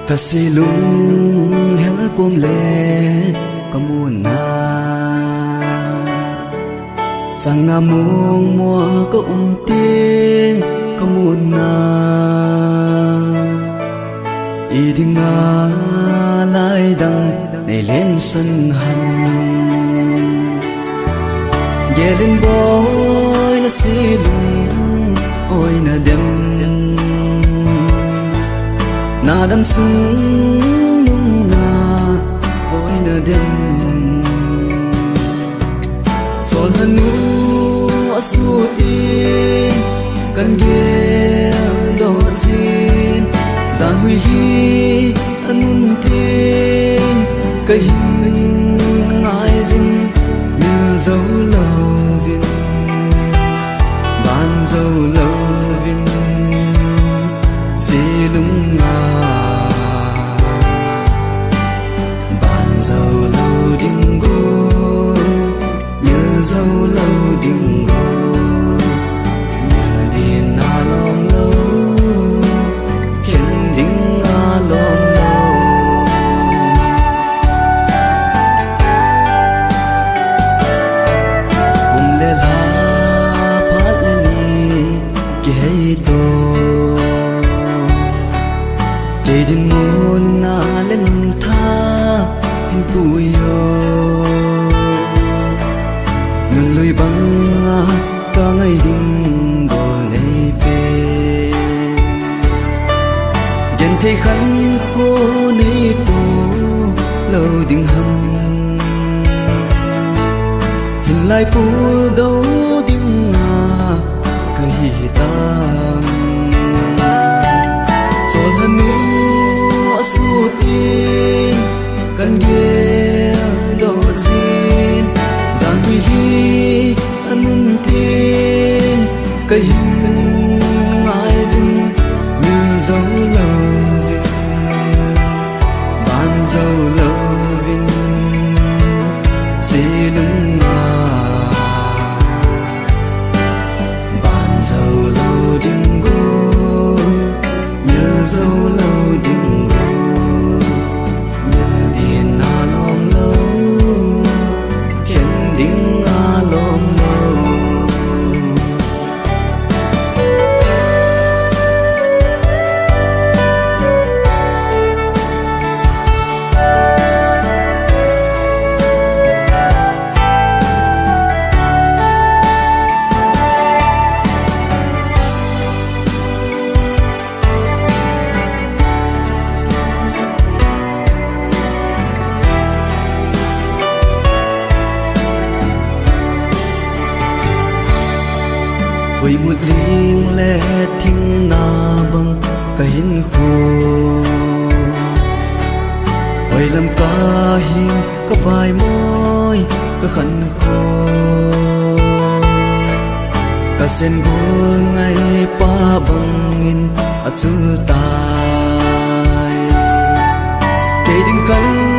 Kasilung hel kum le kamuna Sang na mung mua có tiếng kamuna Y đi nga lại đằng này lên sân hằn Ye lên bôi là silung ôi na đêm Na đam sung nung nga ôi na đêm cho lần nu asu tin kan ge do zin gian huy hi anun tin cái hình ngài dinh như dấu lâu vin ban dấu lâu vin si lung nga ban dấu lâu đinh go như dấu lâu đinh go như điên na lom lâu khiến đinh na lom lâu cùng lê la phát lên ni kể to để đến muôn na lên tha hình cuyo ngân lùi băng cả ngày đinh gò này về ghen thấy khăn khô này tô lâu đinh hầm hình lại phù đâu đinh nga cây tam cho lần nu asu tin kan ge do zin gian huy hi anun tin cái hình ngài dinh như dấu lâu vin ban dấu lâu vin si lung nga ban dấu lâu đinh go như dấu lâu đinh go như điên na lom lâu khiến đinh na lom lâu Với một liêng lệ thinh na bằng cái hình khô Với làm ca hình có vài môi có khăn khô Cả sen vô ngày pa bằng in ở chữ tài Kể đình khăn